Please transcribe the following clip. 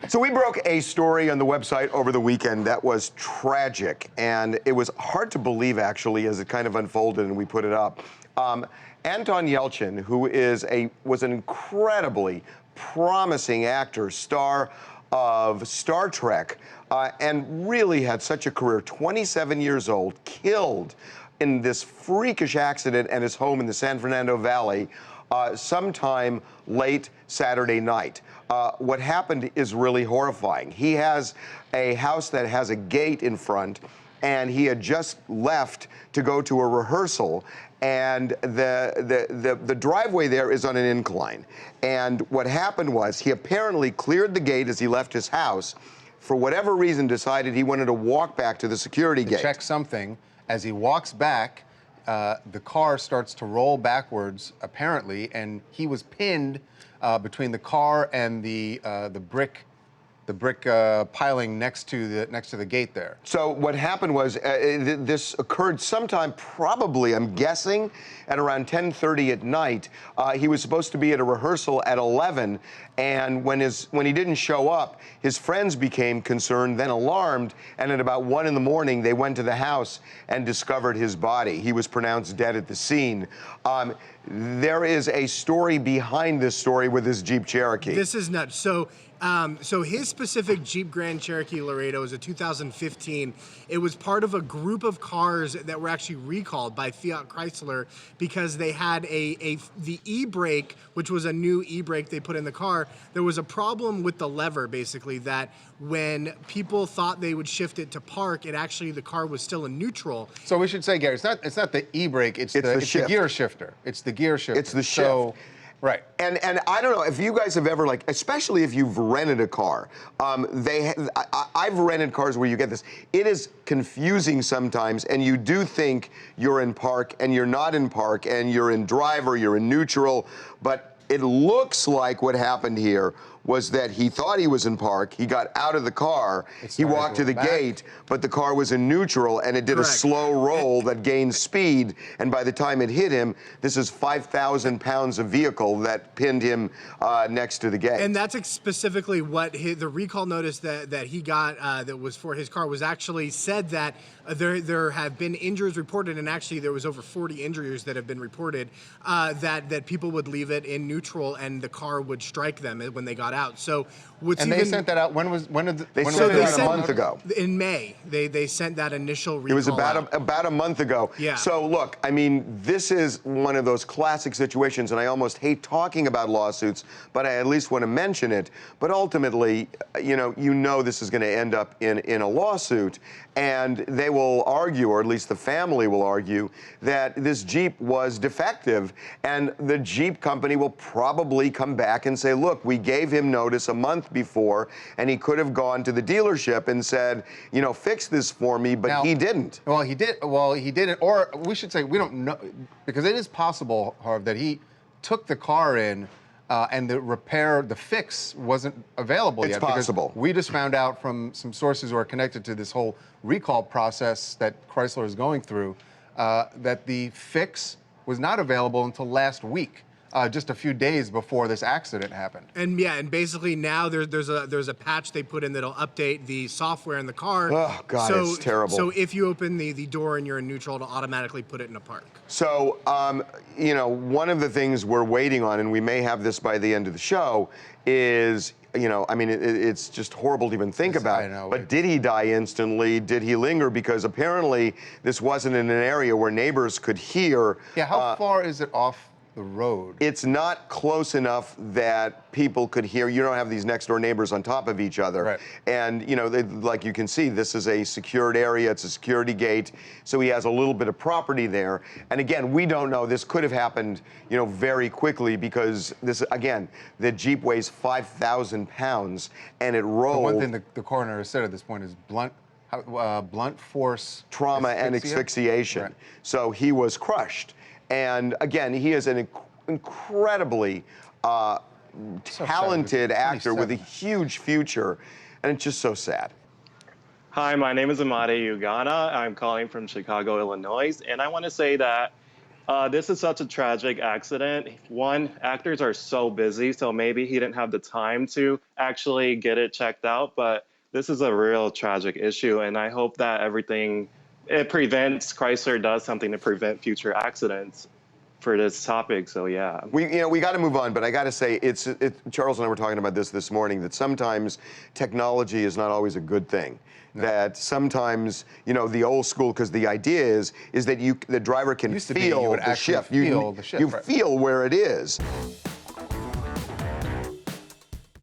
So we broke a story on the website over the weekend that was tragic, and it was hard to believe, actually, as it kind of unfolded and we put it up. Anton Yelchin, who was an incredibly promising actor, star of Star Trek, and really had such a career, 27 years old, killed in this freakish accident at his home in the San Fernando Valley sometime late Saturday night. What happened is really horrifying. He has a house that has a gate in front, and he had just left to go to a rehearsal, and the driveway there is on an incline. And what happened was he apparently cleared the gate as he left his house. For whatever reason, decided he wanted to walk back to the security gate. Check something. As he walks back, the car starts to roll backwards, apparently, and he was pinned between the car and the brick piling next to the gate there. So what happened was this occurred sometime, probably, I'm guessing, at around 10:30 at night. He was supposed to be at a rehearsal at 11, and when he didn't show up, his friends became concerned, then alarmed, and at about 1 in the morning, they went to the house and discovered his body. He was pronounced dead at the scene. There is a story behind this story with his Jeep Cherokee. This is nuts. So his specific Jeep Grand Cherokee Laredo is a 2015. It was part of a group of cars that were actually recalled by Fiat Chrysler because they had the e-brake, which was a new e-brake they put in the car. There was a problem with the lever, basically, that when people thought they would shift it to park, the car was still in neutral. So we should say, Gary, it's not the e-brake, it's the gear shifter. It's the gear shifter. It's the shift. So, right. And I don't know if you guys have ever, especially if you've rented a car, I've rented cars where you get this. It is confusing sometimes, and you do think you're in park, and you're not in park, and you're in drive or you're in neutral, but it looks like what happened here was that he thought he was in park, he got out of the car, he walked to the gate, but the car was in neutral, and it did a slow roll that gained speed, and by the time it hit him, this is 5,000 pounds of vehicle that pinned him next to the gate. And that's specifically what the recall notice that he got that was for his car was actually said that there have been injuries reported, and actually there was over 40 injuries that have been reported, that people would leave it in neutral and the car would strike them when they got out. So they sent that out. When did they sent it out a month ago? In May, they sent that initial recall. It was about a month ago. Yeah. So look, I mean, this is one of those classic situations, and I almost hate talking about lawsuits, but I at least want to mention it. But ultimately, you know this is going to end up in a lawsuit, and they will argue, or at least the family will argue, that this Jeep was defective, and the Jeep company will probably come back and say, look, we gave him notice a month before, and he could have gone to the dealership and said, fix this for me, but he didn't. Well, he did. Well, he didn't, or we should say we don't know, because it is possible, Harv, that he took the car in and the fix wasn't available yet. It's possible. We just found out from some sources who are connected to this whole recall process that Chrysler is going through that the fix was not available until last week. Just a few days before this accident happened. And yeah, and basically now there's a patch they put in that'll update the software in the car. Oh God, it's terrible. So if you open the door and you're in neutral, it'll automatically put it in a park. So one of the things we're waiting on, and we may have this by the end of the show, is I mean, it's just horrible to even think about. I know. But did he die instantly? Did he linger? Because apparently this wasn't in an area where neighbors could hear. Yeah, how far is it off the road? It's not close enough that people could hear. You don't have these next door neighbors on top of each other. Right. And, like you can see, this is a secured area. It's a security gate. So he has a little bit of property there. And again, we don't know. This could have happened, very quickly because the Jeep weighs 5,000 pounds and it rolled. The one thing the coroner has said at this point is blunt force trauma and asphyxiation. Right. So he was crushed. And again, he is an incredibly talented actor with a huge future, and it's just so sad. Hi, my name is Amade Ugana. I'm calling from Chicago, Illinois, and I want to say that This is such a tragic accident. One, actors are so busy, so maybe he didn't have the time to actually get it checked out, but this is a real tragic issue, and I hope that Chrysler does something to prevent future accidents for this topic, so yeah. We got to move on, but I got to say, Charles and I were talking about this morning, that sometimes technology is not always a good thing. No. That sometimes, the old school, because the idea is that the driver can feel the shift. You feel the shift. You feel where it is.